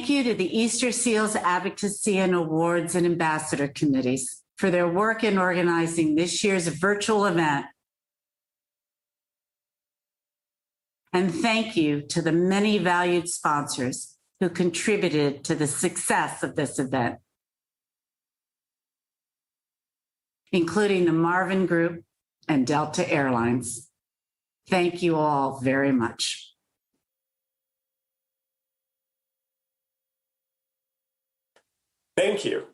Thank you to the Easterseals Advocacy and Awards and Ambassador Committees for their work in organizing this year's virtual event. And thank you to the many valued sponsors who contributed to the success of this event, including the Marvin Group and Delta Airlines. Thank you all very much. Thank you.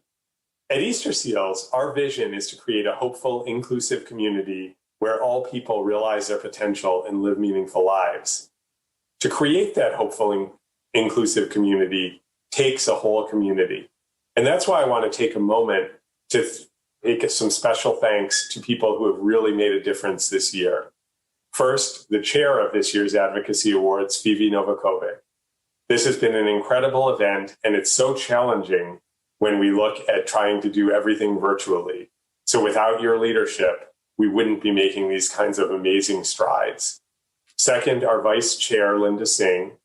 At Easterseals, our vision is to create a hopeful, inclusive community where all people realize their potential and live meaningful lives. To create that hopeful, inclusive community takes a whole community. And that's why I want to take a moment to make some special thanks to people who have really made a difference this year. First, the chair of this year's Advocacy Awards, Phoebe Novakovic. This has been an incredible event, and it's so challenging when we look at trying to do everything virtually. So without your leadership, we wouldn't be making these kinds of amazing strides. Second, our vice chair, Linda Singh.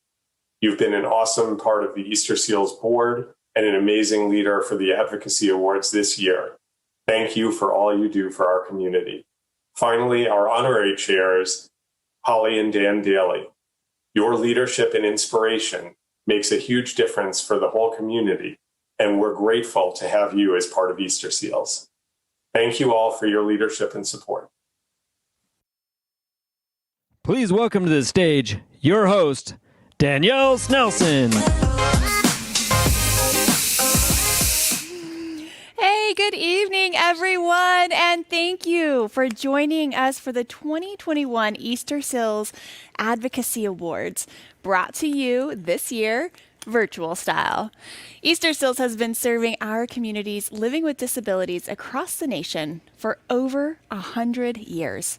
You've been an awesome part of the Easterseals board and an amazing leader for the Advocacy Awards this year. Thank you for all you do for our community. Finally, our honorary chairs, Holly and Dan Daly. Your leadership and inspiration makes a huge difference for the whole community, and we're grateful to have you as part of Easterseals. Thank you all for your leadership and support. Please welcome to the stage your host, Danielle Snelson. Hey, good evening, everyone, and thank you for joining us for the 2021 Easterseals Advocacy Awards, brought to you this year virtual style. Easterseals has been serving our communities living with disabilities across the nation for over 100 years.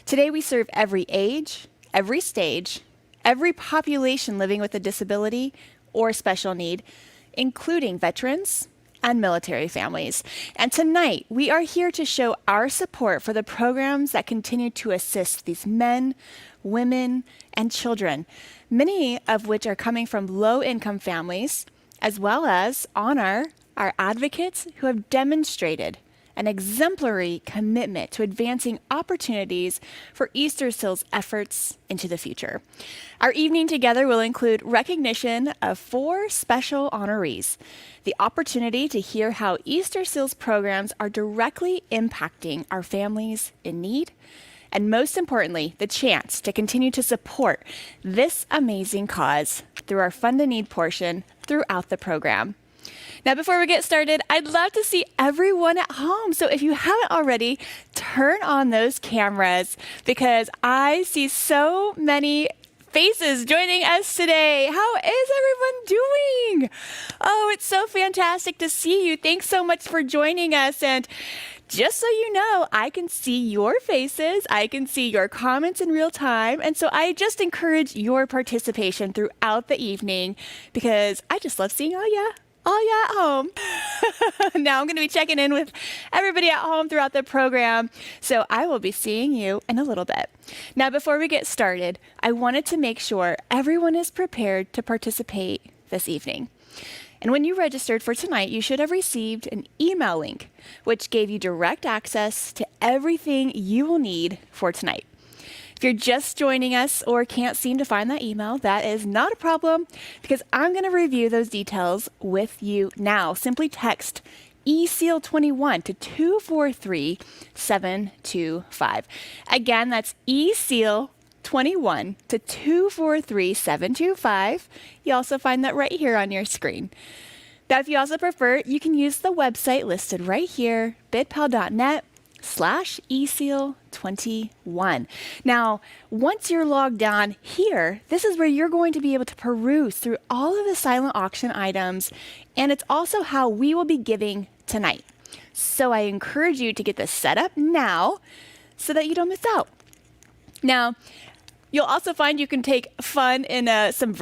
Today, we serve every age, every stage, every population living with a disability or special need, including veterans and military families. And tonight, we are here to show our support for the programs that continue to assist these men, women, and children, many of which are coming from low-income families, as well as honor our advocates who have demonstrated an exemplary commitment to advancing opportunities for Easterseals efforts into the future. Our evening together will include recognition of 4 special honorees, the opportunity to hear how Easterseals programs are directly impacting our families in need, and most importantly, the chance to continue to support this amazing cause through our Fund a Need portion throughout the program. Now, before we get started, I'd love to see everyone at home. So if you haven't already, turn on those cameras because I see so many faces joining us today. How is everyone doing? Oh, it's so fantastic to see you. Thanks so much for joining us. And just so you know, I can see your faces. I can see your comments in real time. And so I just encourage your participation throughout the evening because I just love seeing all ya at home. Now I'm going to be checking in with everybody at home throughout the program. So I will be seeing you in a little bit. Now, before we get started, I wanted to make sure everyone is prepared to participate this evening. And when you registered for tonight, you should have received an email link, which gave you direct access to everything you will need for tonight. If you're just joining us or can't seem to find that email, that is not a problem because I'm going to review those details with you now. Simply text ESEAL21 to 243725. Again, that's ESEAL21 to 243725. You also find that right here on your screen. Now, if you also prefer, you can use the website listed right here, bitpal.net/ESEAL21. Now, once you're logged on here, this is where you're going to be able to peruse through all of the silent auction items, and it's also how we will be giving tonight. So I encourage you to get this set up now so that you don't miss out. Now, you'll also find you can take fun in some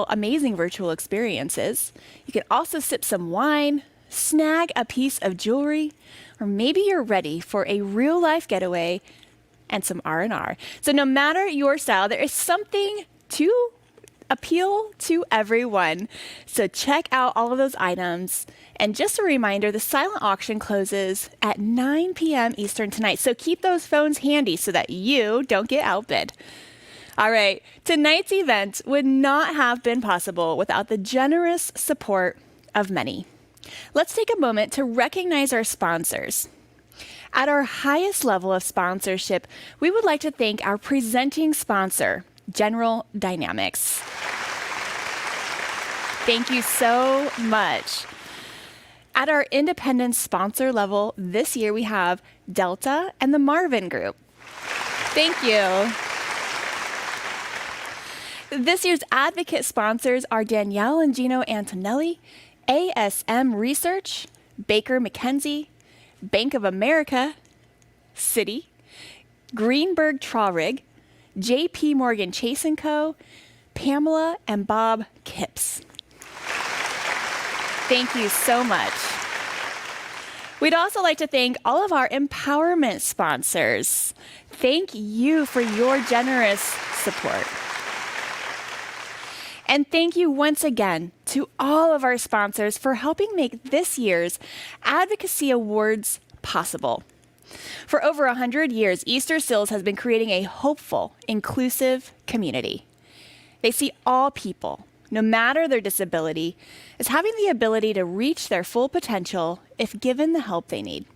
amazing virtual experiences. You can also sip some wine, snag a piece of jewelry, or maybe you're ready for a real-life getaway and some R&R. So no matter your style, there is something to appeal to everyone. So check out all of those items. And just a reminder, the silent auction closes at 9 p.m. Eastern tonight. So keep those phones handy so that you don't get outbid. All right, tonight's event would not have been possible without the generous support of many. Let's take a moment to recognize our sponsors. At our highest level of sponsorship, we would like to thank our presenting sponsor, General Dynamics. Thank you so much. At our independent sponsor level this year, we have Delta and the Marvin Group. Thank you. This year's advocate sponsors are Danielle and Gino Antonelli, ASM Research, Baker McKenzie, Bank of America, Citi, Greenberg Traurig, JP Morgan Chase & Co., Pamela and Bob Kipps. Thank you so much. We'd also like to thank all of our empowerment sponsors. Thank you for your generous support. And thank you once again to all of our sponsors for helping make this year's Advocacy Awards possible. For over 100 years, Easterseals has been creating a hopeful, inclusive community. They see all people, no matter their disability, is having the ability to reach their full potential if given the help they need.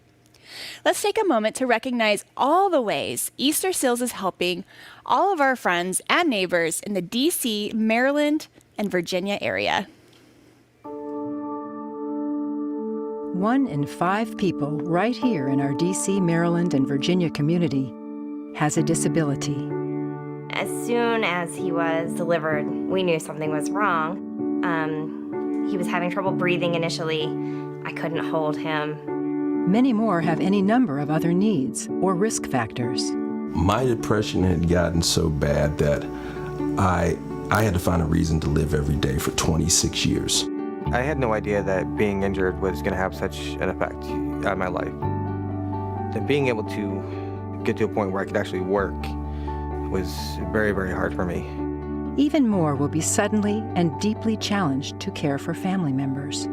Let's take a moment to recognize all the ways Easterseals is helping all of our friends and neighbors in the DC, Maryland, and Virginia area. 1 in 5 people right here in our DC, Maryland, and Virginia community has a disability. As soon as he was delivered, we knew something was wrong. He was having trouble breathing initially. I couldn't hold him. Many more have any number of other needs or risk factors. My depression had gotten so bad that I had to find a reason to live every day for 26 years. I had no idea that being injured was going to have such an effect on my life. And being able to get to a point where I could actually work was very, very hard for me. Even more will be suddenly and deeply challenged to care for family members.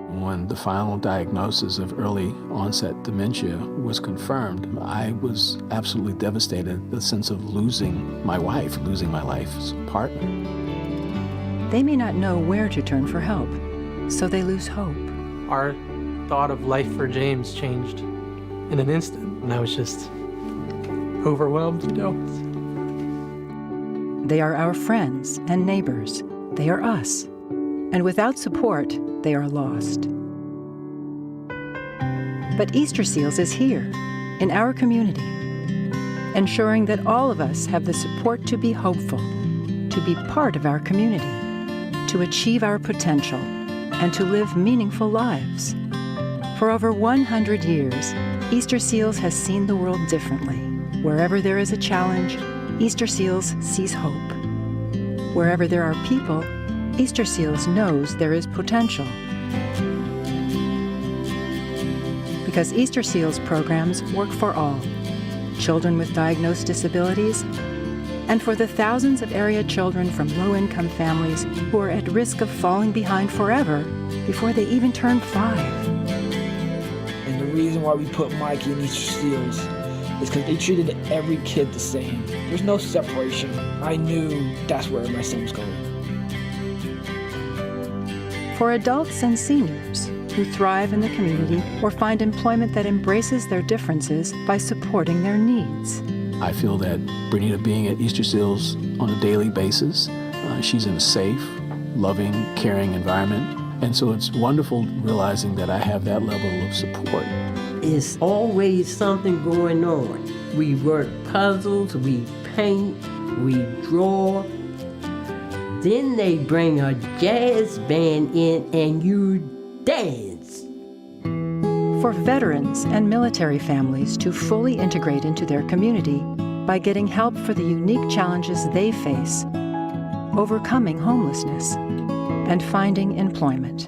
When the final diagnosis of early onset dementia was confirmed, I was absolutely devastated. The sense of losing my wife, losing my life's partner. They may not know where to turn for help, so they lose hope. Our thought of life for James changed in an instant, and I was just overwhelmed, They are our friends and neighbors. They are us. And without support, they are lost. But Easterseals is here, in our community, ensuring that all of us have the support to be hopeful, to be part of our community, to achieve our potential, and to live meaningful lives. For over 100 years, Easterseals has seen the world differently. Wherever there is a challenge, Easterseals sees hope. Wherever there are people, Easterseals knows there is potential. Because Easterseals programs work for all, children with diagnosed disabilities, and for the thousands of area children from low-income families who are at risk of falling behind forever before they even turn 5. And the reason why we put Mikey in Easterseals is because they treated every kid the same. There's no separation. I knew that's where my son was going. For adults and seniors who thrive in the community or find employment that embraces their differences by supporting their needs. I feel that Bernita being at Easterseals on a daily basis, she's in a safe, loving, caring environment. And so it's wonderful realizing that I have that level of support. It's always something going on. We work puzzles, we paint, we draw. Then they bring a jazz band in and you dance. For veterans and military families to fully integrate into their community by getting help for the unique challenges they face, overcoming homelessness, and finding employment.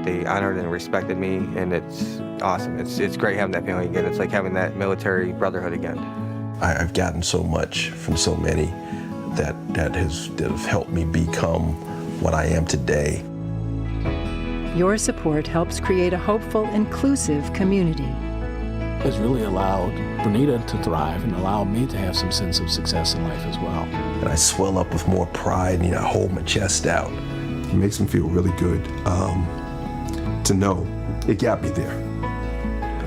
They honored and respected me, and it's awesome. It's great having that feeling again. It's like having that military brotherhood again. I've gotten so much from so many that have helped me become what I am today. Your support helps create a hopeful, inclusive community. It's really allowed Bernita to thrive and allowed me to have some sense of success in life as well. And I swell up with more pride, and I hold my chest out. It makes me feel really good to know it got me there.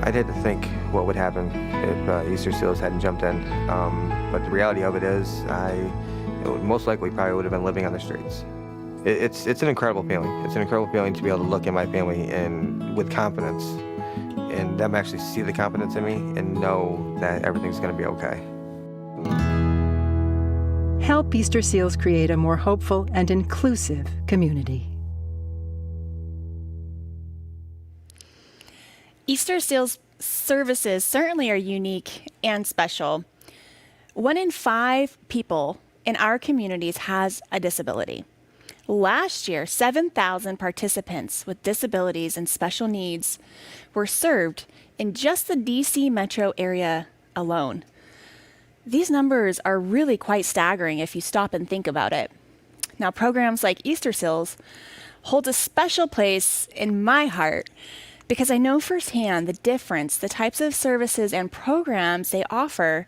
I'd had to think what would happen if Easterseals hadn't jumped in, but the reality of it is I most likely probably would have been living on the streets. It's an incredible feeling. It's an incredible feeling to be able to look at my family and with confidence, and them actually see the confidence in me and know that everything's going to be okay. Help Easterseals create a more hopeful and inclusive community. Easterseals services certainly are unique and special. 1 in 5 people in our communities has a disability. Last year, 7,000 participants with disabilities and special needs were served in just the DC metro area alone. These numbers are really quite staggering if you stop and think about it. Now, programs like Easterseals hold a special place in my heart because I know firsthand the difference the types of services and programs they offer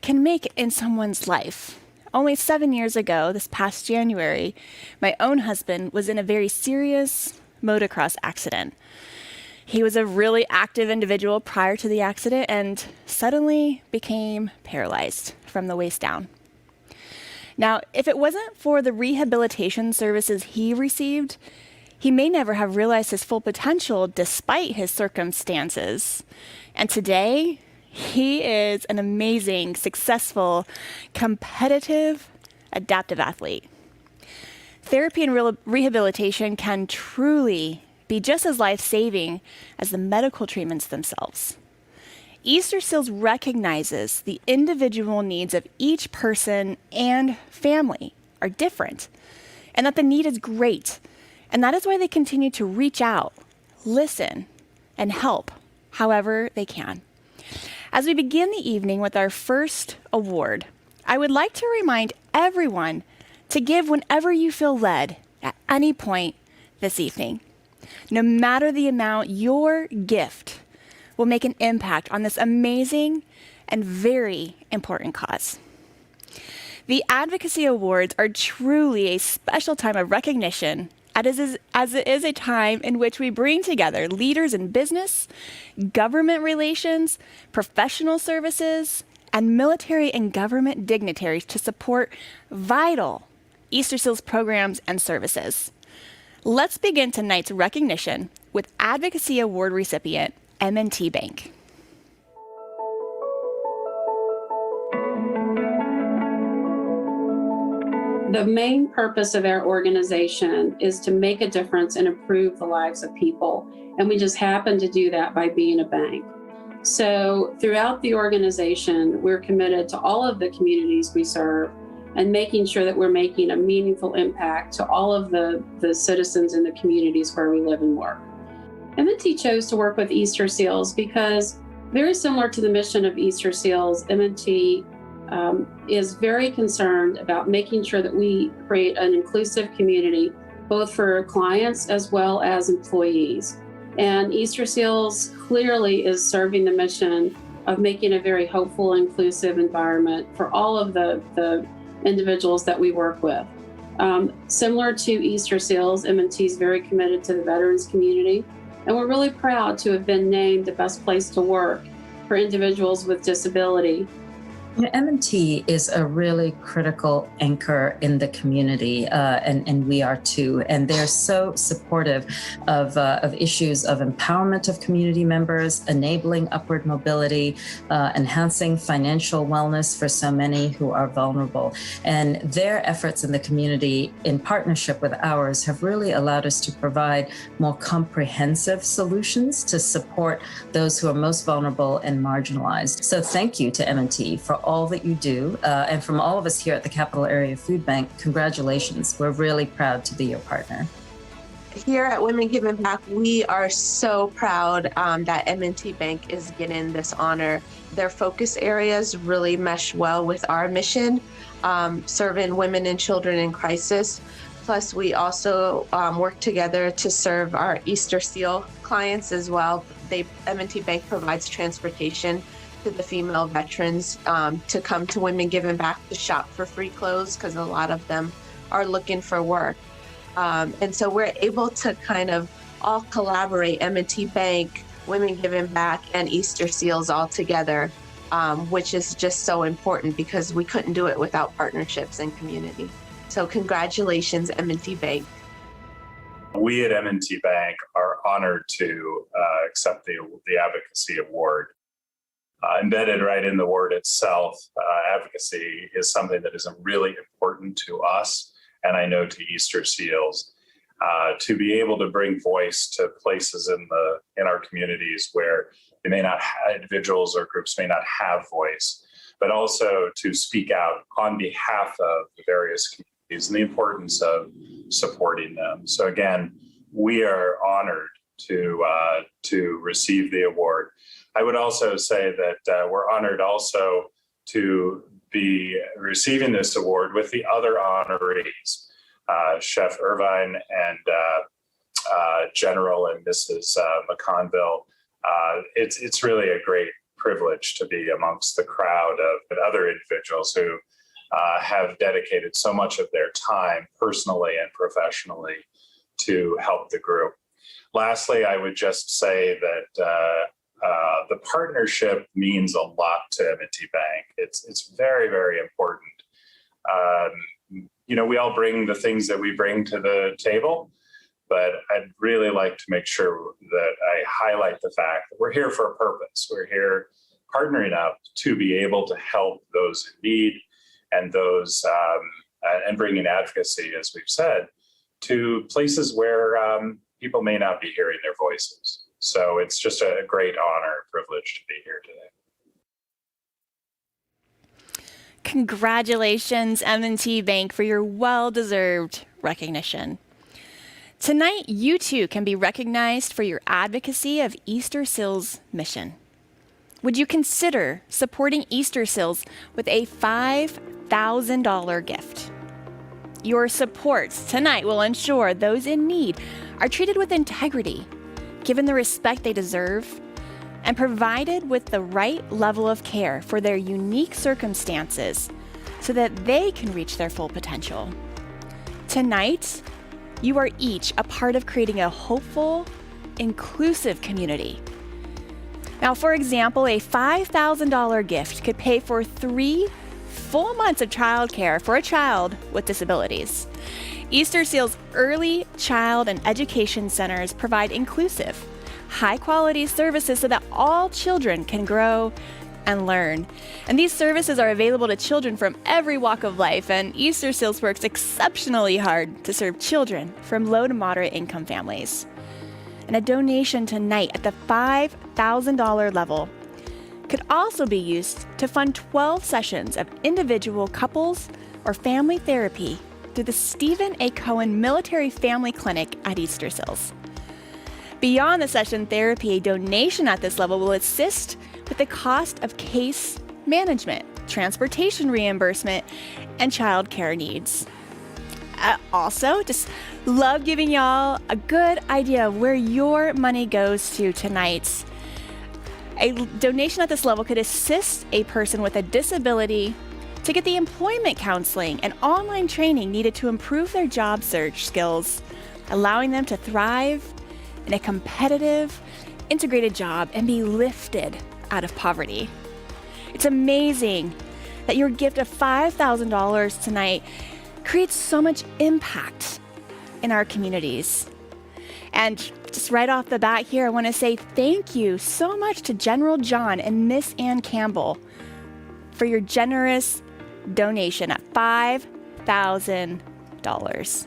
can make in someone's life. Only 7 years ago, this past January, my own husband was in a very serious motocross accident. He was a really active individual prior to the accident and suddenly became paralyzed from the waist down. Now, if it wasn't for the rehabilitation services he received, he may never have realized his full potential despite his circumstances. And today, he is an amazing, successful, competitive, adaptive athlete. Therapy and rehabilitation can truly be just as life-saving as the medical treatments themselves. Easterseals recognizes the individual needs of each person and family are different, and that the need is great. And that is why they continue to reach out, listen, and help however they can. As we begin the evening with our first award, I would like to remind everyone to give whenever you feel led at any point this evening. No matter the amount, your gift will make an impact on this amazing and very important cause. The Advocacy Awards are truly a special time of recognition, as it is a time in which we bring together leaders in business, government relations, professional services, and military and government dignitaries to support vital Easterseals programs and services. Let's begin tonight's recognition with Advocacy Award recipient M&T Bank. The main purpose of our organization is to make a difference and improve the lives of people. And we just happen to do that by being a bank. So throughout the organization, we're committed to all of the communities we serve and making sure that we're making a meaningful impact to all of the citizens in the communities where we live and work. M&T chose to work with Easterseals because, very similar to the mission of Easterseals, M&T is very concerned about making sure that we create an inclusive community, both for clients as well as employees. And Easterseals clearly is serving the mission of making a very hopeful, inclusive environment for all of the individuals that we work with. Similar to Easterseals, M&T is very committed to the veterans community, and we're really proud to have been named the best place to work for individuals with disability. M&T is a really critical anchor in the community, and we are too. And they're so supportive of issues of empowerment of community members, enabling upward mobility, enhancing financial wellness for so many who are vulnerable. And their efforts in the community, in partnership with ours, have really allowed us to provide more comprehensive solutions to support those who are most vulnerable and marginalized. So thank you to M&T for all that you do. And from all of us here at the Capital Area Food Bank, congratulations. We're really proud to be your partner. Here at Women Giving Back, we are so proud that M&T Bank is getting this honor. Their focus areas really mesh well with our mission, serving women and children in crisis. Plus, we also work together to serve our Easterseals clients as well. M&T Bank provides transportation to the female veterans to come to Women Giving Back to shop for free clothes, because a lot of them are looking for work. And so we're able to kind of all collaborate, M&T Bank, Women Giving Back, and Easterseals all together, which is just so important because we couldn't do it without partnerships and community. So congratulations, M&T Bank. We at M&T Bank are honored to accept the Advocacy Award. Embedded right in the word itself, advocacy is something that is really important to us, and I know to Easterseals, to be able to bring voice to places in our communities where they may not have, individuals or groups may not have voice, but also to speak out on behalf of the various communities and the importance of supporting them. So again, we are honored to receive the award. I would also say that we're honored also to be receiving this award with the other honorees, Chef Irvine and General and Mrs. McConville. It's really a great privilege to be amongst the crowd of other individuals who have dedicated so much of their time personally and professionally to help the group. Lastly, I would just say that the partnership means a lot to M&T Bank. It's very, very important. We all bring the things that we bring to the table, but I'd really like to make sure that I highlight the fact that we're here for a purpose. We're here partnering up to be able to help those in need and those and bringing advocacy, as we've said, to places where people may not be hearing their voices. So it's just a great honor and privilege to be here today. Congratulations, M&T Bank, for your well-deserved recognition. Tonight, you too can be recognized for your advocacy of Easterseals' mission. Would you consider supporting Easterseals with a $5,000 gift? Your support tonight will ensure those in need are treated with integrity, given the respect they deserve, and provided with the right level of care for their unique circumstances so that they can reach their full potential. Tonight, you are each a part of creating a hopeful, inclusive community. Now, for example, a $5,000 gift could pay for 3 full months of childcare for a child with disabilities. Easterseals Early Child and Education Centers provide inclusive, high-quality services so that all children can grow and learn. And these services are available to children from every walk of life, and Easterseals works exceptionally hard to serve children from low to moderate income families. And a donation tonight at the $5,000 level could also be used to fund 12 sessions of individual couples or family therapy through the Stephen A. Cohen Military Family Clinic at Easterseals. Beyond the session therapy, a donation at this level will assist with the cost of case management, transportation reimbursement, and child care needs. Also, just love giving y'all a good idea of where your money goes to tonight. A donation at this level could assist a person with a disability to get the employment counseling and online training needed to improve their job search skills, allowing them to thrive in a competitive, integrated job and be lifted out of poverty. It's amazing that your gift of $5,000 tonight creates so much impact in our communities. And just right off the bat here, I want to say thank you so much to General John and Miss Ann Campbell for your generous donation at $5,000.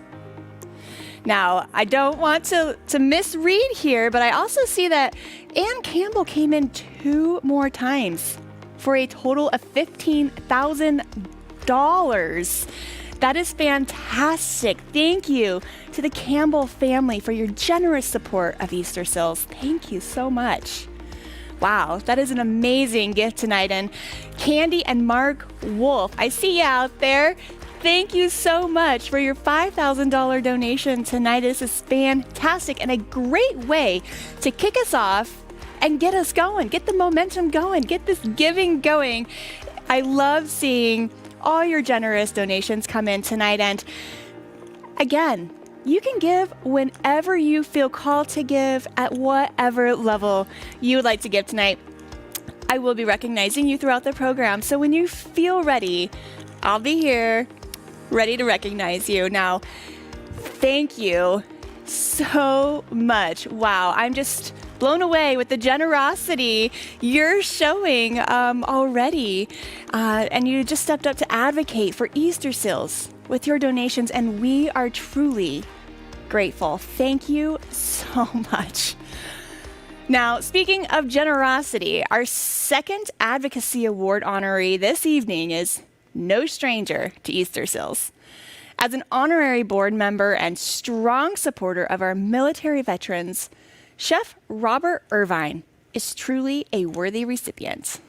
Now, I don't want to misread here, but I also see that Ann Campbell came in 2 more times for a total of $15,000. That is fantastic. Thank you to the Campbell family for your generous support of Easterseals. Thank you so much. Wow, that is an amazing gift tonight. And Candy and Mark Wolf, I see you out there. Thank you so much for your $5,000 donation tonight. This is fantastic and a great way to kick us off and get us going, get the momentum going, get this giving going. I love seeing all your generous donations come in tonight. And again, you can give whenever you feel called to give at whatever level you would like to give tonight. I will be recognizing you throughout the program. So when you feel ready, I'll be here ready to recognize you. Now, thank you so much. Wow, I'm just blown away with the generosity you're showing already. And you just stepped up to advocate for Easterseals with your donations, and we are truly grateful. Thank you so much. Now, speaking of generosity, our second Advocacy Award honoree this evening is no stranger to Easterseals. As an honorary board member and strong supporter of our military veterans, Chef Robert Irvine is truly a worthy recipient.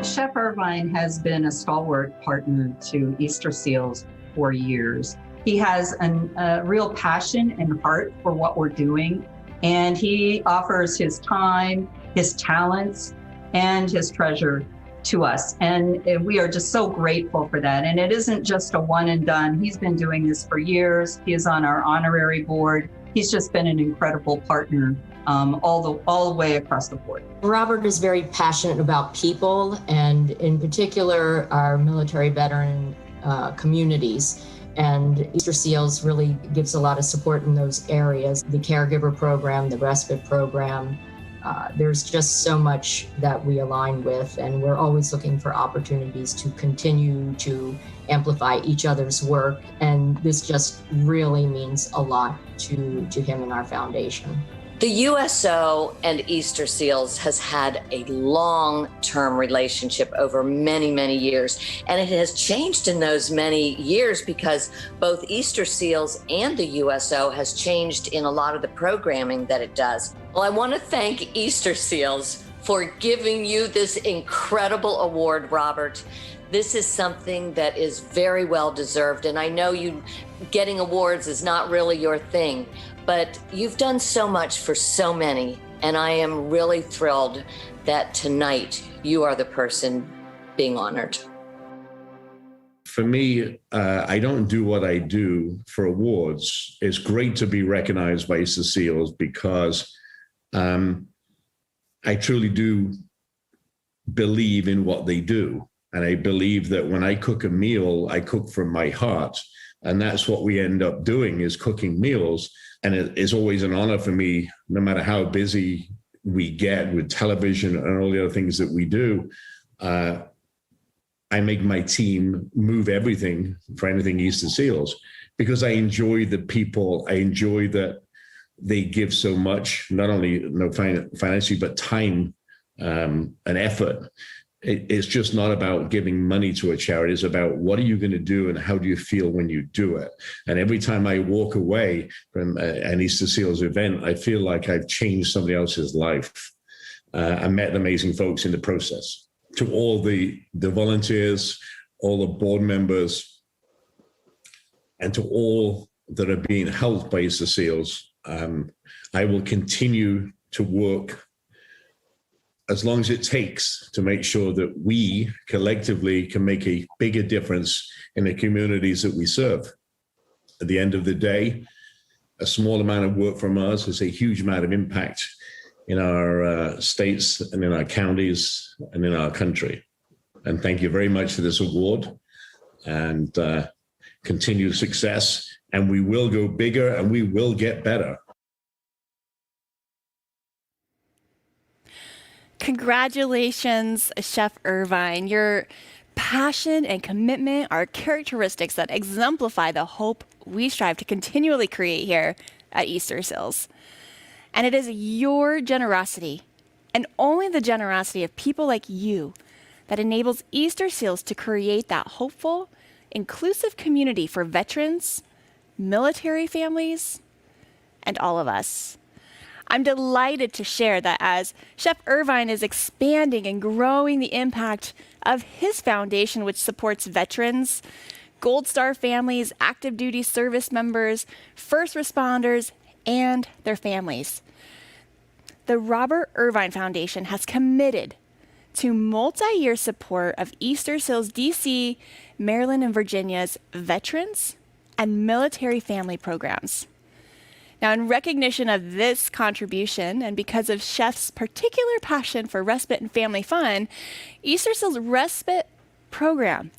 Chef Irvine has been a stalwart partner to Easterseals for years. He has a real passion and heart for what we're doing. And he offers his time, his talents, and his treasure to us. And we are just so grateful for that. And it isn't just a one and done. He's been doing this for years. He is on our honorary board. He's just been an incredible partner all the way across the board. Robert is very passionate about people, and in particular, our military veteran communities. And Easterseals really gives a lot of support in those areas. The caregiver program, the respite program, there's just so much that we align with, and we're always looking for opportunities to continue to amplify each other's work. And this just really means a lot to him and our foundation. The USO and Easterseals has had a long-term relationship over many, many years, and it has changed in those many years because both Easterseals and the USO has changed in a lot of the programming that it does. Well, I want to thank Easterseals for giving you this incredible award, Robert. This is something that is very well deserved, and I know you getting awards is not really your thing, but you've done so much for so many, and I am really thrilled that tonight you are the person being honored. For me, I don't do what I do for awards. It's great to be recognized by Easterseals because I truly do believe in what they do. And I believe that when I cook a meal, I cook from my heart. And that's what we end up doing, is cooking meals. And it is always an honor for me, no matter how busy we get with television and all the other things that we do. I make my team move everything for anything Easterseals because I enjoy the people. I enjoy that they give so much, not only financially, but time and effort. It's just not about giving money to a charity. It's about what are you going to do and how do you feel when you do it? And every time I walk away from an Easterseals event, I feel like I've changed somebody else's life. I met amazing folks in the process. To all the volunteers, all the board members, and to all that are being helped by Easterseals, I will continue to work as long as it takes to make sure that we collectively can make a bigger difference in the communities that we serve. At the end of the day, a small amount of work from us has a huge amount of impact in our states and in our counties and in our country. And thank you very much for this award and continued success. And we will go bigger and we will get better. Congratulations, Chef Irvine. Your passion and commitment are characteristics that exemplify the hope we strive to continually create here at Easterseals. And it is your generosity, and only the generosity of people like you, that enables Easterseals to create that hopeful, inclusive community for veterans, military families, and all of us. I'm delighted to share that as Chef Irvine is expanding and growing the impact of his foundation, which supports veterans, Gold Star families, active duty service members, first responders, and their families. The Robert Irvine Foundation has committed to multi-year support of Easterseals DC, Maryland, and Virginia's veterans and military family programs. Now, in recognition of this contribution, and because of Chef's particular passion for respite and family fun, Easterseals' respite program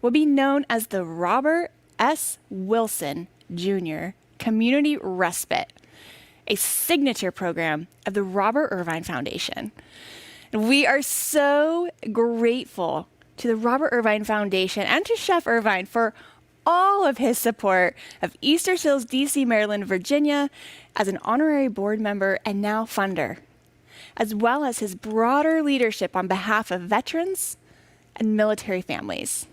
will be known as the Robert S. Wilson Jr. Community Respite, a signature program of the Robert Irvine Foundation. And we are so grateful to the Robert Irvine Foundation and to Chef Irvine for all of his support of Easterseals DC, Maryland, Virginia as an honorary board member and now funder, as well as his broader leadership on behalf of veterans and military families.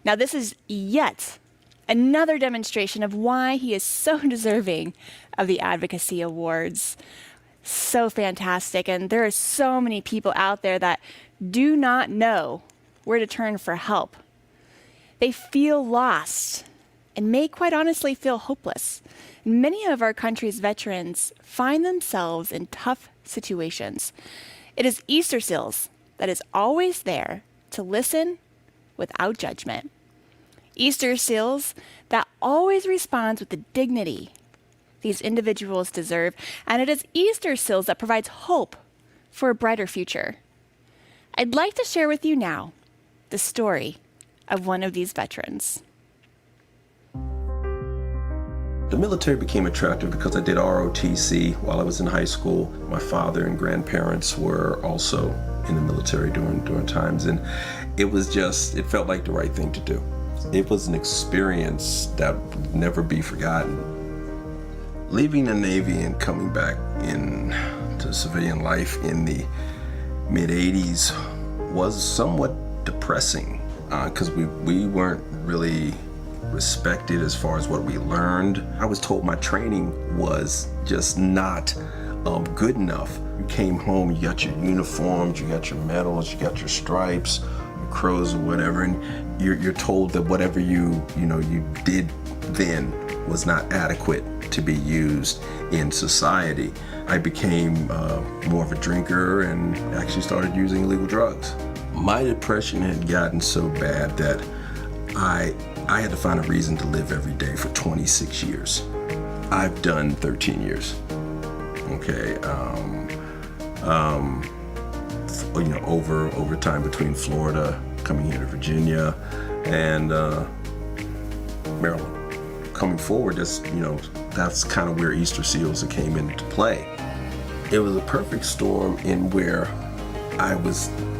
Now, this is yet another demonstration of why he is so deserving of the Advocacy Awards. So fantastic. And there are so many people out there that do not know where to turn for help. They feel lost and may quite honestly feel hopeless. Many of our country's veterans find themselves in tough situations. It is Easterseals that is always there to listen without judgment. Easterseals that always responds with the dignity these individuals deserve, and it is Easterseals that provides hope for a brighter future. I'd like to share with you now the story of one of these veterans. The military became attractive because I did ROTC while I was in high school. My father and grandparents were also in the military during times, and it felt like the right thing to do. It was an experience that would never be forgotten. Leaving the Navy and coming back into civilian life in the mid-'80s was somewhat depressing because we weren't really respected as far as what we learned. I was told my training was just not good enough. You came home, you got your uniforms, you got your medals, you got your stripes, your crows or whatever, and you're told that whatever you did then was not adequate to be used in society. I became more of a drinker and actually started using illegal drugs. My depression had gotten so bad that I had to find a reason to live every day for 26 years. I've done 13 years. Okay, over time between Florida, coming here to Virginia, and Maryland. Coming forward, that's kind of where Easterseals came into play. It was a perfect storm in where I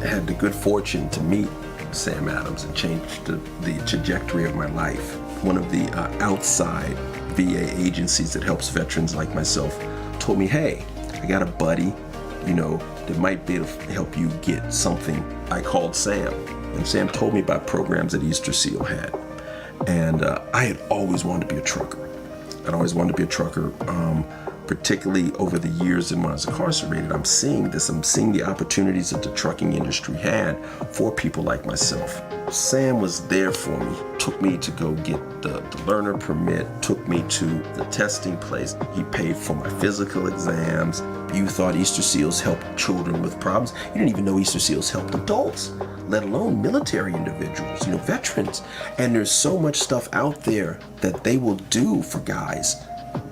had the good fortune to meet Sam Adams and change the trajectory of my life. One of the outside VA agencies that helps veterans like myself told me, hey, I got a buddy, that might be able to help you get something. I called Sam, and Sam told me about programs that Easterseals had. And I had always wanted to be a trucker. Particularly over the years and when I was incarcerated. I'm seeing the opportunities that the trucking industry had for people like myself. Sam was there for me, took me to go get the learner permit, took me to the testing place. He paid for my physical exams. You thought Easterseals helped children with problems. You didn't even know Easterseals helped adults, let alone military individuals, veterans. And there's so much stuff out there that they will do for guys.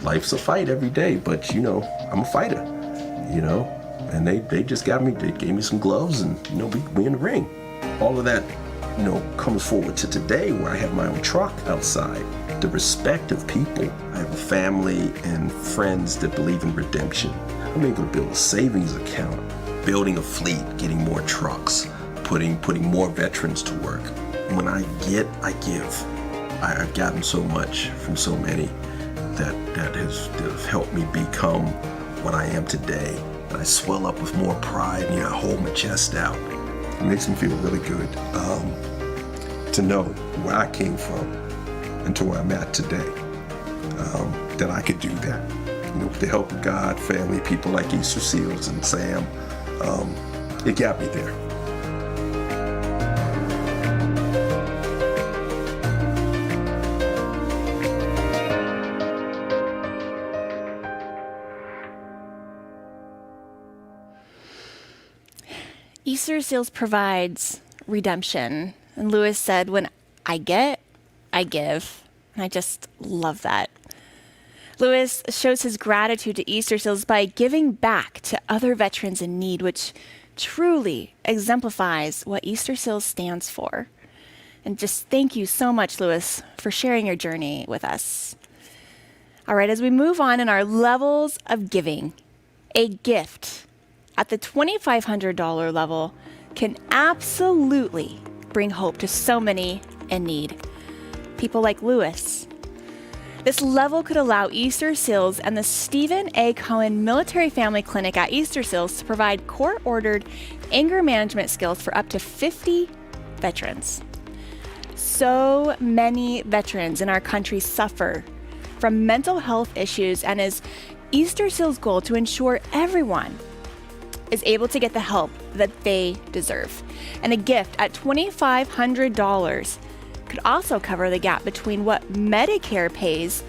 Life's a fight every day, but I'm a fighter, and they just got me, they gave me some gloves and, we in the ring. All of that, comes forward to today where I have my own truck outside. The respect of people. I have a family and friends that believe in redemption. I'm able to build a savings account, building a fleet, getting more trucks, putting more veterans to work. When I get, I give. I've gotten so much from so many that has helped me become what I am today. And I swell up with more pride, I hold my chest out. It makes me feel really good to know where I came from and to where I'm at today, that I could do that. With the help of God, family, people like Easterseals and Sam, it got me there. Easterseals provides redemption. And Lewis said, when I get, I give. And I just love that. Lewis shows his gratitude to Easterseals by giving back to other veterans in need, which truly exemplifies what Easterseals stands for. And just thank you so much, Lewis, for sharing your journey with us. All right, as we move on in our levels of giving, a gift at the $2,500 level can absolutely bring hope to so many in need. People like Lewis. This level could allow Easterseals and the Stephen A. Cohen Military Family Clinic at Easterseals to provide court-ordered anger management skills for up to 50 veterans. So many veterans in our country suffer from mental health issues, and is Easterseals' goal to ensure everyone is able to get the help that they deserve. And a gift at $2,500 could could also cover the gap between what Medicare pays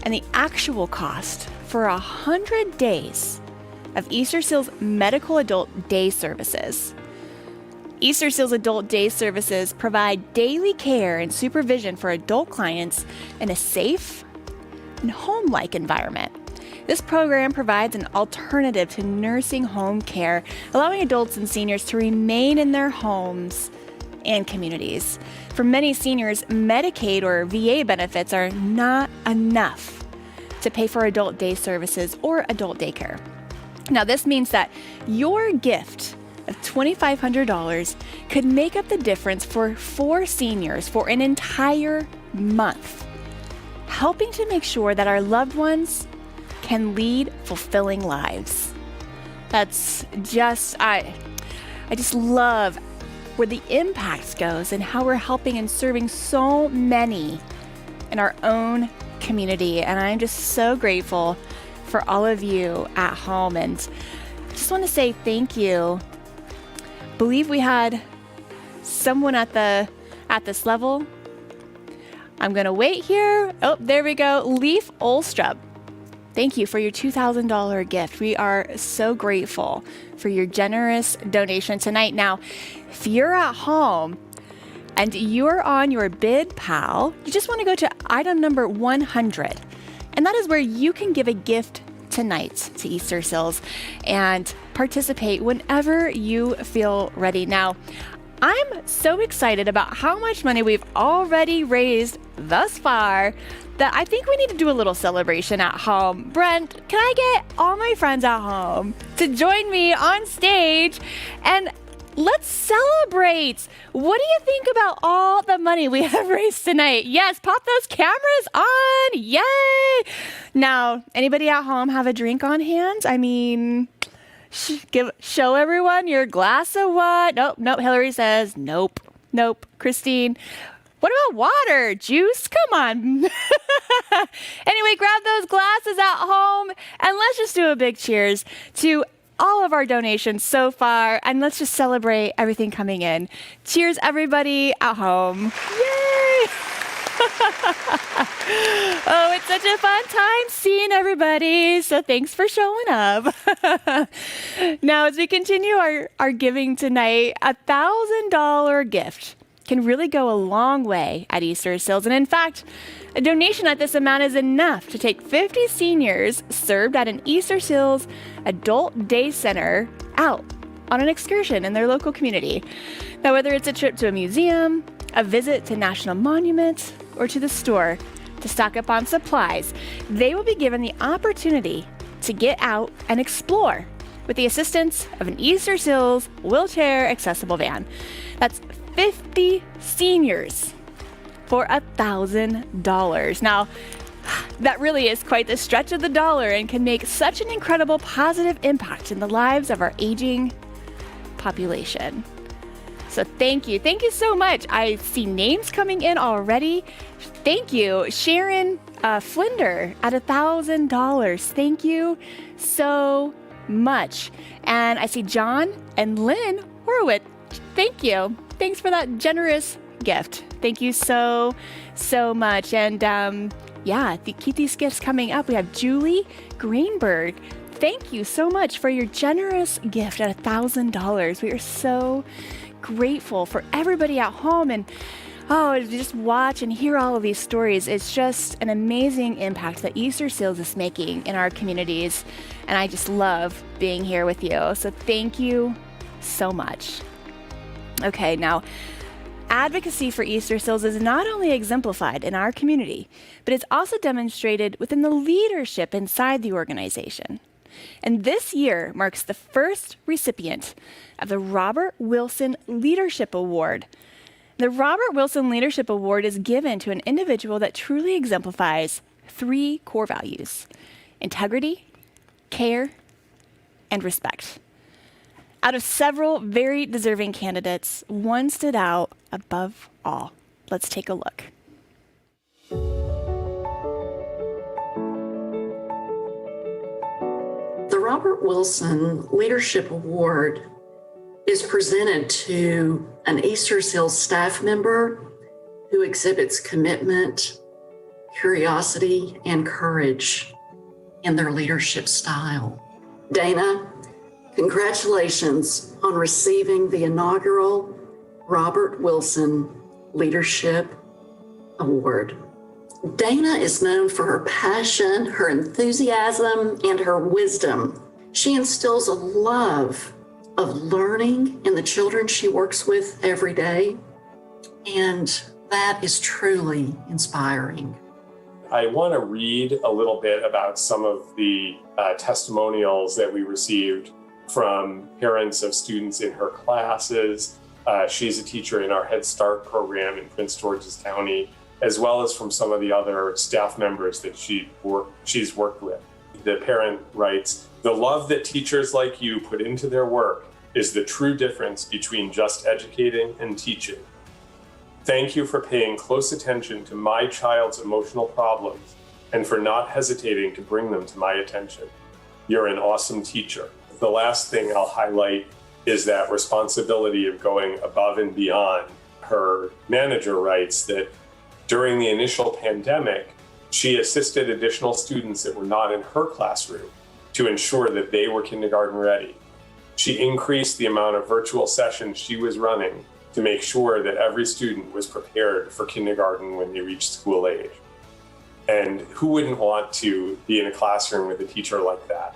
and the actual cost for 100 days of Easterseals medical adult day services. Easterseals Adult Day Services provide daily care and supervision for adult clients in a safe and home-like environment. This program provides an alternative to nursing home care, allowing adults and seniors to remain in their homes and communities. For many seniors, Medicaid or VA benefits are not enough to pay for adult day services or adult daycare. Now, this means that your gift of $2,500 could make up the difference for 4 seniors for an entire month, helping to make sure that our loved ones can lead fulfilling lives. That's just, I just love where the impact goes and how we're helping and serving so many in our own community. And I'm just so grateful for all of you at home, and just want to say thank you. Believe we had someone at this level. I'm gonna wait here. Oh, there we go. Leaf Olstrup. Thank you for your $2,000 gift. We are so grateful for your generous donation tonight. Now, if you're at home and you're on your bid pal, you just want to go to item number 100. And that is where you can give a gift tonight to Easterseals and participate whenever you feel ready. Now, I'm so excited about how much money we've already raised thus far that I think we need to do a little celebration at home. Brent, can I get all my friends at home to join me on stage and let's celebrate? What do you think about all the money we have raised tonight? Yes, pop those cameras on. Yay! Now, anybody at home have a drink on hand? I mean, show everyone your glass of what? Nope. Hillary says nope. Christine, what about water? Juice? Come on. Anyway, grab those glasses at home and let's just do a big cheers to all of our donations so far, and let's just celebrate everything coming in. Cheers, everybody at home. Yay! Oh, it's such a fun time seeing everybody, so thanks for showing up. Now, as we continue our giving tonight, a $1,000 gift can really go a long way at Easterseals, and in fact, a donation at this amount is enough to take 50 seniors served at an Easterseals Adult Day Center out on an excursion in their local community. Now, whether it's a trip to a museum, a visit to national monuments, or to the store to stock up on supplies, they will be given the opportunity to get out and explore with the assistance of an Easterseals wheelchair accessible van. That's 50 seniors for $1,000. Now, that really is quite the stretch of the dollar and can make such an incredible positive impact in the lives of our aging population. So thank you. Thank you so much. I see names coming in already. Thank you. Sharon Flinder at $1,000. Thank you so much. And I see John and Lynn Horowitz. Thank you. Thanks for that generous gift. Thank you so much. And keep these gifts coming up. We have Julie Greenberg. Thank you so much for your generous gift at $1,000. We are so grateful for everybody at home, and just watch and hear all of these stories. It's just an amazing impact that Easterseals is making in our communities, and I just love being here with you. So thank you so much. Okay, now, advocacy for Easterseals is not only exemplified in our community, but it's also demonstrated within the leadership inside the organization. And this year marks the first recipient of the Robert Wilson Leadership Award. The Robert Wilson Leadership Award is given to an individual that truly exemplifies 3 core values: integrity, care, and respect. Out of several very deserving candidates, one stood out above all. Let's take a look. The Robert Wilson Leadership Award is presented to an Easterseals staff member who exhibits commitment, curiosity, and courage in their leadership style. Dana, congratulations on receiving the inaugural Robert Wilson Leadership Award. Dana is known for her passion, her enthusiasm, and her wisdom. She instills a love of learning in the children she works with every day, and that is truly inspiring. I want to read a little bit about some of the testimonials that we received from parents of students in her classes. She's a teacher in our Head Start program in Prince George's County, as well as from some of the other staff members that she's worked with. The parent writes, "The love that teachers like you put into their work is the true difference between just educating and teaching. Thank you for paying close attention to my child's emotional problems and for not hesitating to bring them to my attention. You're an awesome teacher." The last thing I'll highlight is that responsibility of going above and beyond. Her manager writes that during the initial pandemic, she assisted additional students that were not in her classroom to ensure that they were kindergarten ready. She increased the amount of virtual sessions she was running to make sure that every student was prepared for kindergarten when they reached school age. And who wouldn't want to be in a classroom with a teacher like that?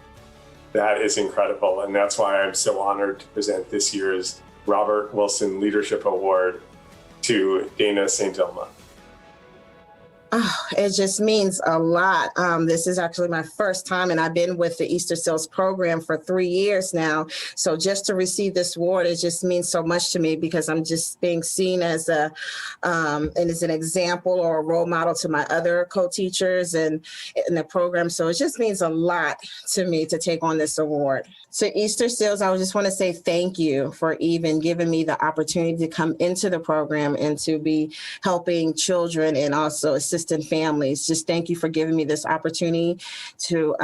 That is incredible. And that's why I'm so honored to present this year's Robert Wilson Leadership Award to Dana St. Ilma. Oh, it just means a lot. This is actually my first time, and I've been with the Easterseals program for 3 years now. So just to receive this award, it just means so much to me because I'm just being seen as and as an example or a role model to my other co-teachers and in the program. So it just means a lot to me to take on this award. So Easterseals, I just want to say thank you for even giving me the opportunity to come into the program and to be helping children and also assisting families. Just thank you for giving me this opportunity to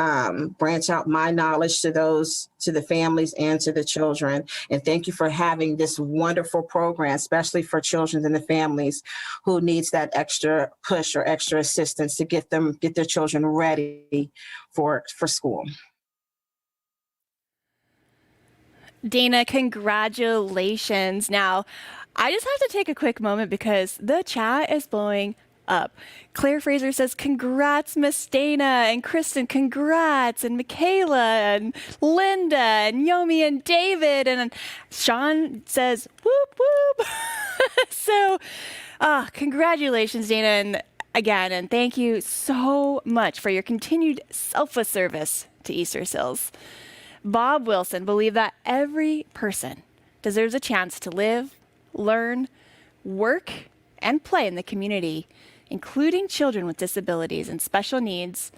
branch out my knowledge to the families and to the children. And thank you for having this wonderful program, especially for children and the families who needs that extra push or extra assistance to get their children ready for school. Dana, congratulations. Now, I just have to take a quick moment because the chat is blowing up. Claire Fraser says, "Congrats, Miss Dana," and Kristen, "Congrats," and Michaela, and Linda, and Yomi, and David, and Sean says, "Whoop, whoop." So, congratulations, Dana, and again, and thank you so much for your continued selfless service to Easterseals. Bob Wilson believed that every person deserves a chance to live, learn, work, and play in the community, including children with disabilities and special needs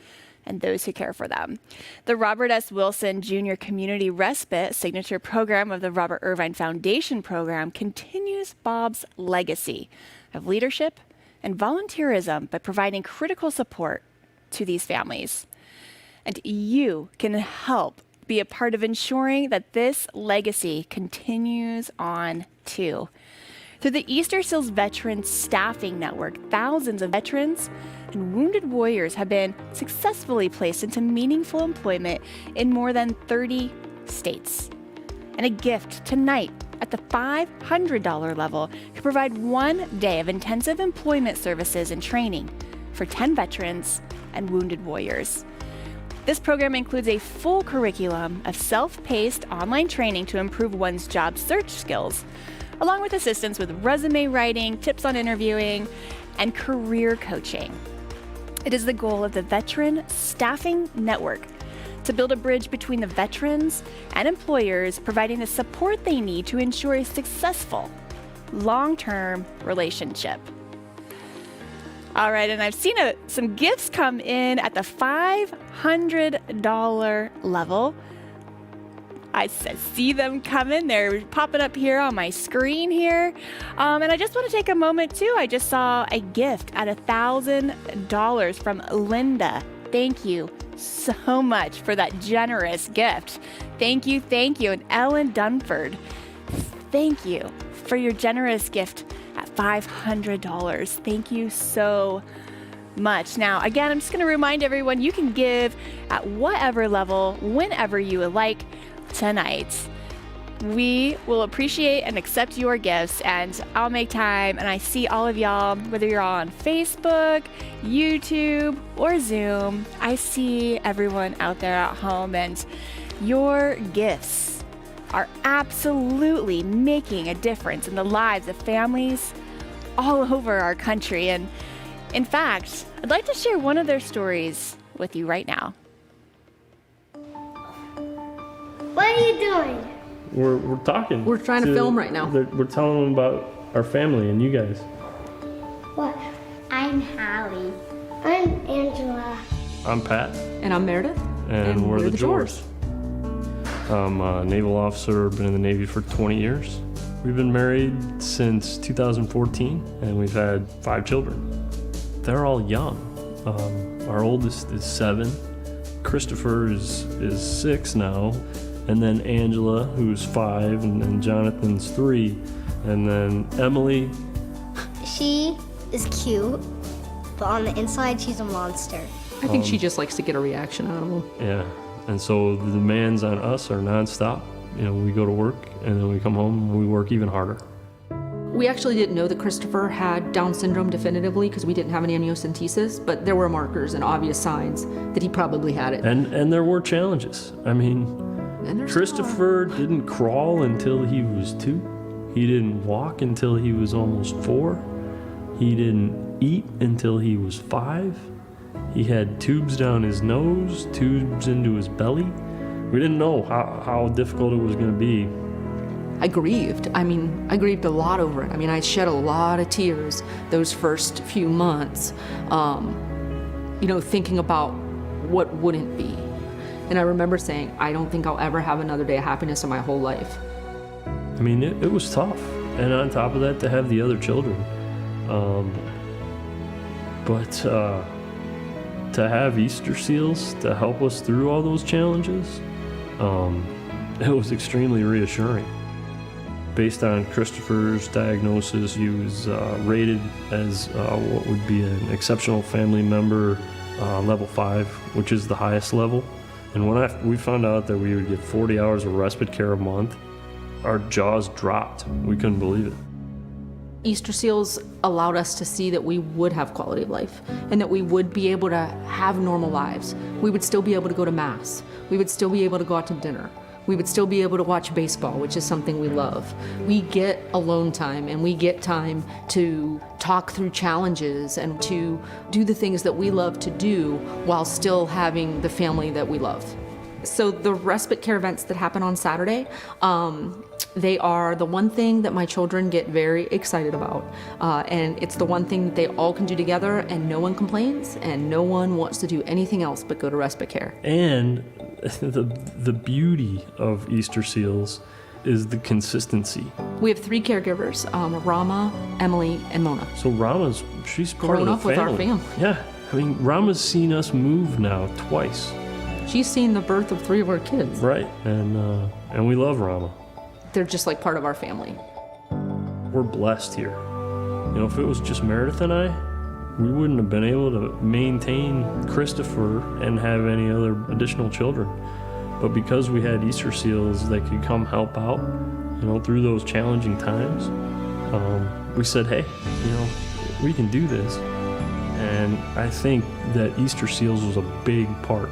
and those who care for them. The Robert S. Wilson Jr. Community Respite signature program of the Robert Irvine Foundation program continues Bob's legacy of leadership and volunteerism by providing critical support to these families. And you can help be a part of ensuring that this legacy continues on too. Through the Easterseals Veterans Staffing Network, thousands of veterans and wounded warriors have been successfully placed into meaningful employment in more than 30 states. And a gift tonight at the $500 level can provide 1 day of intensive employment services and training for 10 veterans and wounded warriors. This program includes a full curriculum of self-paced online training to improve one's job search skills, along with assistance with resume writing, tips on interviewing, and career coaching. It is the goal of the Veteran Staffing Network to build a bridge between the veterans and employers, providing the support they need to ensure a successful, long-term relationship. All right, and I've seen some gifts come in at the $500 level. I see them coming. They're popping up here on my screen here. And I just want to take a moment too. I just saw a gift at $1,000 from Linda. Thank you so much for that generous gift. Thank you. And Ellen Dunford, thank you for your generous gift at $500. Thank you so much. Now, again, I'm just going to remind everyone you can give at whatever level, whenever you would like tonight. We will appreciate and accept your gifts, and I'll make time, and I see all of y'all, whether you're on Facebook, YouTube, or Zoom. I see everyone out there at home, and your gifts are absolutely making a difference in the lives of families all over our country. And in fact, I'd like to share one of their stories with you right now. What are you doing? We're talking. We're trying to film right now. We're telling them about our family and you guys. What? I'm Hallie. I'm Angela. I'm Pat. And I'm Meredith. And we're the Jors. I'm a naval officer, been in the Navy for 20 years. We've been married since 2014, and we've had 5 children. They're all young. Our oldest is 7. Christopher is 6 now. And then Angela, who's 5, and then Jonathan's 3. And then Emily. She is cute, but on the inside, she's a monster. I think she just likes to get a reaction out of them. Yeah. And so the demands on us are nonstop. You know, we go to work, and then we come home, and we work even harder. We actually didn't know that Christopher had Down syndrome definitively because we didn't have any amniocentesis, but there were markers and obvious signs that he probably had it. And there were challenges. I mean, Christopher didn't crawl until he was 2. He didn't walk until he was almost 4. He didn't eat until he was 5. He had tubes down his nose, tubes into his belly. We didn't know how difficult it was going to be. I grieved. I grieved a lot over it. I shed a lot of tears those first few months, thinking about what wouldn't be. And I remember saying, I don't think I'll ever have another day of happiness in my whole life. It was tough. And on top of that, to have the other children. But to have Easterseals to help us through all those challenges, it was extremely reassuring. Based on Christopher's diagnosis, he was rated as what would be an exceptional family member, level 5, which is the highest level. And when we found out that we would get 40 hours of respite care a month, our jaws dropped. We couldn't believe it. Easterseals allowed us to see that we would have quality of life and that we would be able to have normal lives. We would still be able to go to mass. We would still be able to go out to dinner. We would still be able to watch baseball, which is something we love. We get alone time, and we get time to talk through challenges and to do the things that we love to do while still having the family that we love. So the respite care events that happen on Saturday, they are the one thing that my children get very excited about. And it's the one thing that they all can do together, and no one complains, and no one wants to do anything else but go to respite care. And the beauty of Easterseals is the consistency. We have 3 caregivers, Rama, Emily, and Mona. So she's part grown of the up family. with our family. Yeah, Rama's seen us move now twice. She's seen the birth of 3 of our kids. Right, and we love Rama. They're just like part of our family. We're blessed here. If it was just Meredith and I, we wouldn't have been able to maintain Christopher and have any other additional children. But because we had Easterseals that could come help out, through those challenging times, we said, hey, we can do this. And I think that Easterseals was a big part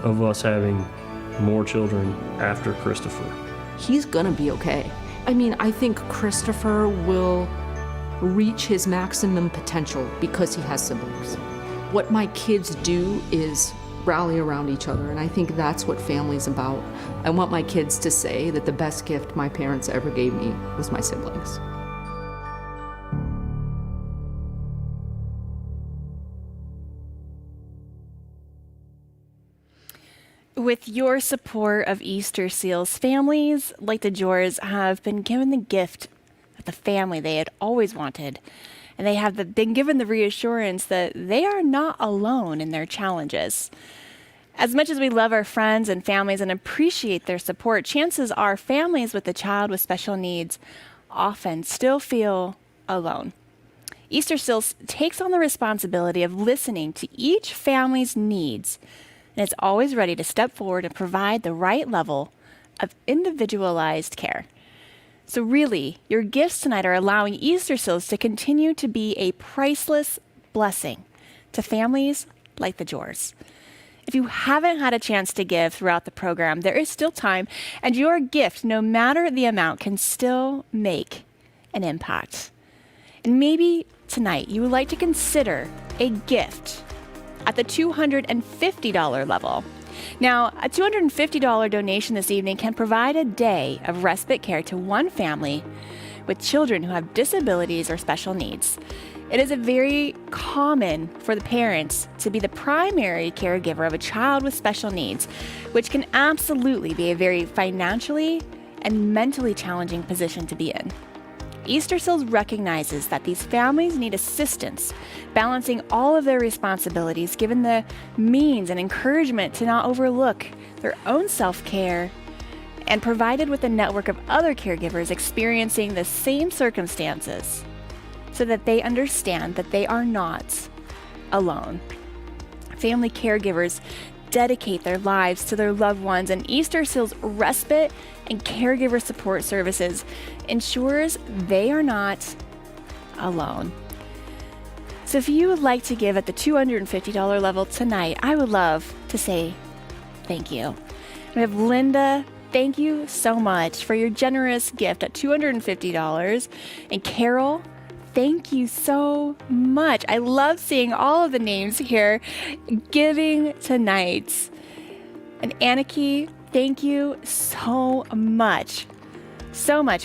of us having more children after Christopher. He's gonna be okay. I think Christopher will reach his maximum potential because he has siblings. What my kids do is rally around each other, and I think that's what family's about. I want my kids to say that the best gift my parents ever gave me was my siblings. With your support of Easterseals, families like the Jors have been given the gift of the family they had always wanted, and they have been given the reassurance that they are not alone in their challenges. As much as we love our friends and families and appreciate their support, chances are families with a child with special needs often still feel alone. Easterseals takes on the responsibility of listening to each family's needs, and it's always ready to step forward and provide the right level of individualized care. So really, your gifts tonight are allowing Easterseals to continue to be a priceless blessing to families like the Jors. If you haven't had a chance to give throughout the program, there is still time, and your gift, no matter the amount, can still make an impact. And maybe tonight you would like to consider a gift at the $250 level. Now, a $250 donation this evening can provide a day of respite care to one family with children who have disabilities or special needs. It is very common for the parents to be the primary caregiver of a child with special needs, which can absolutely be a very financially and mentally challenging position to be in. Easterseals recognizes that these families need assistance balancing all of their responsibilities, given the means and encouragement to not overlook their own self-care, and provided with a network of other caregivers experiencing the same circumstances so that they understand that they are not alone. Family caregivers dedicate their lives to their loved ones, and Easterseals respite and caregiver support services ensures they are not alone. So if you would like to give at the $250 level tonight, I would love to say thank you. We have Linda, thank you so much for your generous gift at $250. And Carol, thank you so much. I love seeing all of the names here giving tonight. And Aniki, thank you so much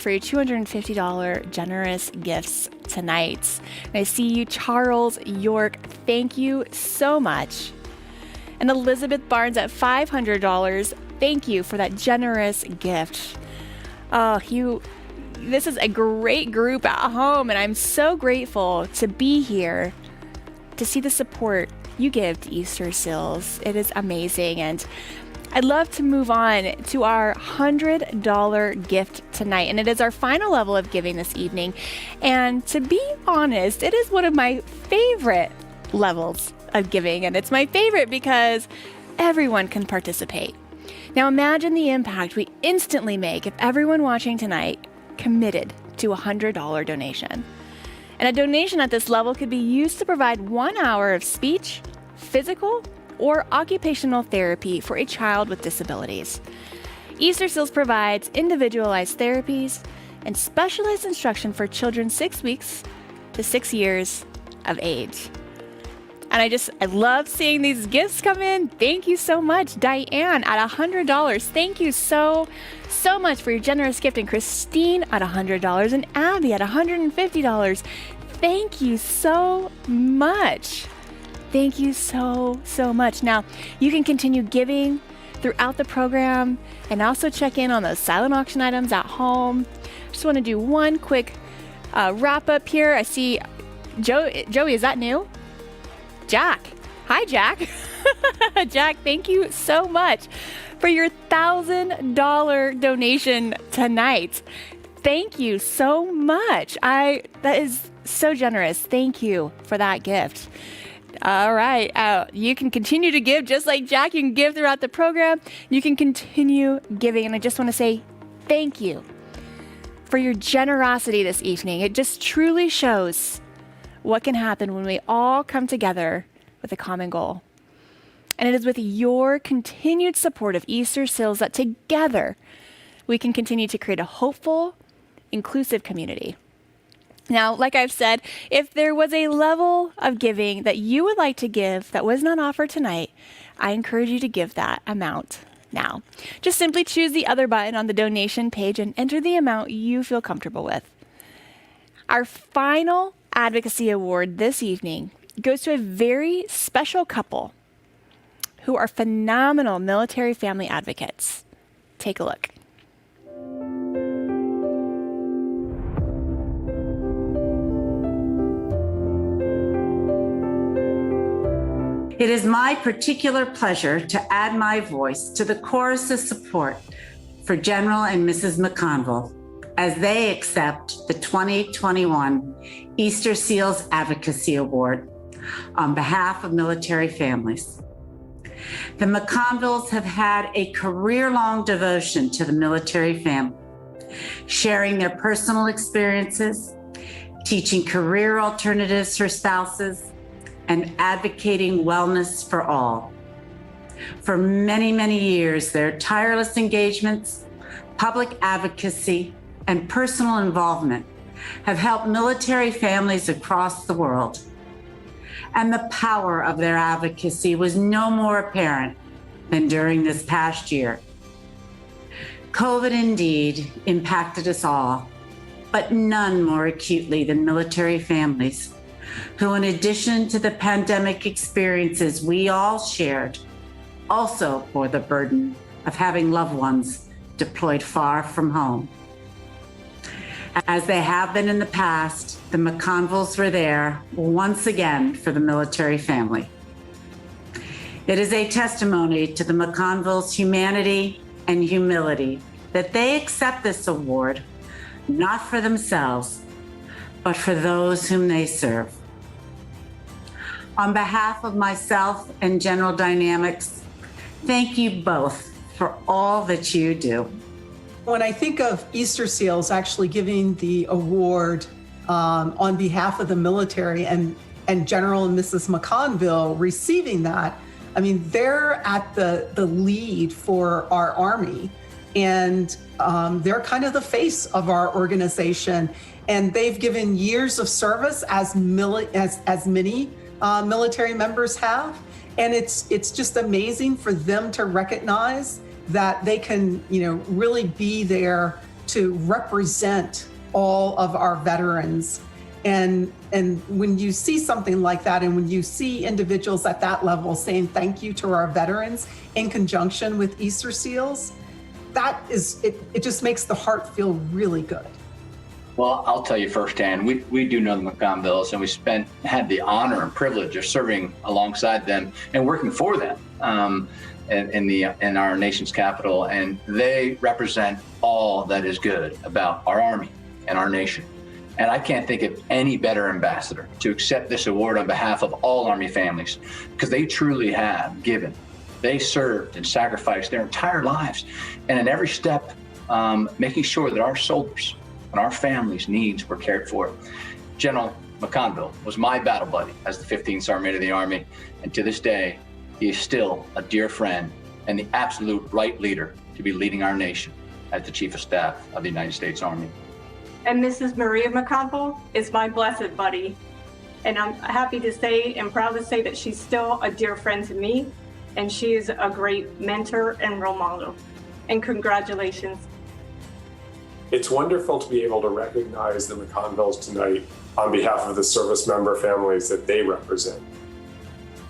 for your $250 generous gifts tonight. And I see you, Charles York, thank you so much. And Elizabeth Barnes at $500, thank you for that generous gift. This is a great group at home, and I'm so grateful to be here to see the support you give to Easterseals. It is amazing, and I'd love to move on to our $100 gift tonight, and it is our final level of giving this evening. And to be honest, it is one of my favorite levels of giving, and it's my favorite because everyone can participate. Now imagine the impact we instantly make if everyone watching tonight committed to a $100 donation. And a donation at this level could be used to provide 1 hour of speech, physical, or occupational therapy for a child with disabilities. Easterseals provides individualized therapies and specialized instruction for children 6 weeks to 6 years of age. And I love seeing these gifts come in. Thank you so much, Diane at $100. Thank you so much for your generous gift. And Christine at $100 and Abby at $150. Thank you so much. Thank you so much. Now, you can continue giving throughout the program and also check in on those silent auction items at home. Just want to do one quick wrap up here. I see Joey, is that new? Jack. Hi, Jack. Jack, thank you so much for your $1,000 donation tonight. Thank you so much. That is so generous. Thank you for that gift. All right. You can continue to give just like Jack. You can give throughout the program. You can continue giving. And I just want to say thank you for your generosity this evening. It just truly shows what can happen when we all come together with a common goal. And it is with your continued support of Easterseals that together we can continue to create a hopeful, inclusive community. Now, like I've said, if there was a level of giving that you would like to give that was not offered tonight, I encourage you to give that amount now. Just simply choose the other button on the donation page and enter the amount you feel comfortable with. Our final Advocacy Award this evening goes to a very special couple who are phenomenal military family advocates. Take a look. It is my particular pleasure to add my voice to the chorus of support for General and Mrs. McConville, as they accept the 2021 Easterseals Advocacy Award on behalf of military families. The McConvilles have had a career-long devotion to the military family, sharing their personal experiences, teaching career alternatives for spouses, and advocating wellness for all. For many, many years, their tireless engagements, public advocacy, and personal involvement have helped military families across the world. And the power of their advocacy was no more apparent than during this past year. COVID indeed impacted us all, but none more acutely than military families, who, in addition to the pandemic experiences we all shared, also bore the burden of having loved ones deployed far from home. As they have been in the past, the McConvilles were there once again for the military family. It is a testimony to the McConvilles' humanity and humility that they accept this award, not for themselves, but for those whom they serve. On behalf of myself and General Dynamics, thank you both for all that you do. When I think of Easterseals actually giving the award on behalf of the military and General and Mrs. McConville receiving that, I mean, they're at the lead for our Army, and they're kind of the face of our organization. And they've given years of service as many military members have. And it's just amazing for them to recognize that they can, really be there to represent all of our veterans. And when you see something like that, and when you see individuals at that level saying thank you to our veterans in conjunction with Easterseals, it just makes the heart feel really good. Well, I'll tell you firsthand, we do know the McConvilles, and we had the honor and privilege of serving alongside them and working for them in our nation's capital. And they represent all that is good about our Army and our nation. And I can't think of any better ambassador to accept this award on behalf of all Army families, because they truly have given. They served and sacrificed their entire lives, and in every step, making sure that our soldiers and our families' needs were cared for. General McConville was my battle buddy as the 15th Sergeant of the Army, and to this day, he is still a dear friend and the absolute right leader to be leading our nation as the Chief of Staff of the United States Army. And Mrs. Maria McConville is my blessed buddy, and I'm happy to say and proud to say that she's still a dear friend to me, and she is a great mentor and role model. And congratulations. It's wonderful to be able to recognize the McConvilles tonight on behalf of the service member families that they represent.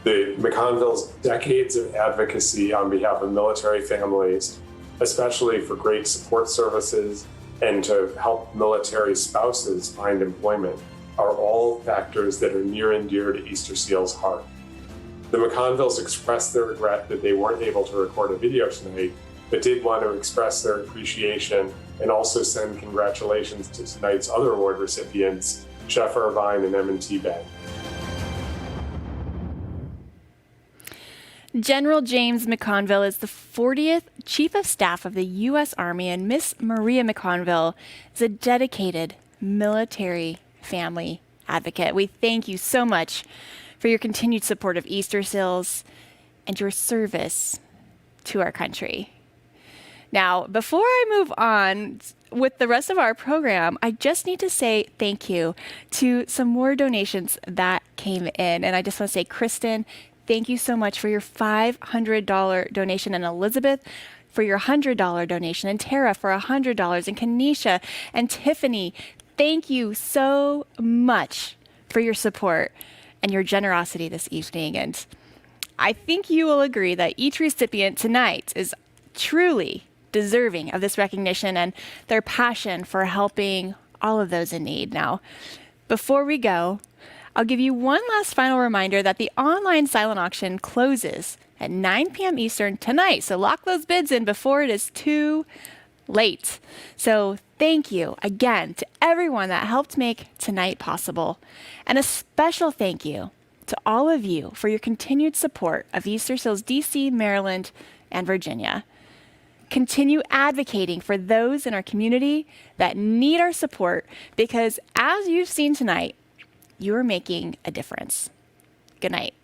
The McConvilles' decades of advocacy on behalf of military families, especially for great support services and to help military spouses find employment, are all factors that are near and dear to Easterseals' heart. The McConvilles expressed their regret that they weren't able to record a video tonight, but did want to express their appreciation and also send congratulations to tonight's other award recipients, Chef Irvine and M&T Bank. General James McConville is the 40th Chief of Staff of the U.S. Army, and Miss Maria McConville is a dedicated military family advocate. We thank you so much for your continued support of Easterseals and your service to our country. Now, before I move on with the rest of our program, I just need to say thank you to some more donations that came in. And I just want to say, Kristen, thank you so much for your $500 donation, and Elizabeth for your $100 donation, and Tara for $100, and Kanisha and Tiffany, thank you so much for your support and your generosity this evening. And I think you will agree that each recipient tonight is truly deserving of this recognition and their passion for helping all of those in need. Now, before we go, I'll give you one last final reminder that the online silent auction closes at 9 p.m. Eastern tonight. So lock those bids in before it is too late. So thank you again to everyone that helped make tonight possible. And a special thank you to all of you for your continued support of Easterseals DC, Maryland, and Virginia. Continue advocating for those in our community that need our support, because as you've seen tonight, you are making a difference. Good night.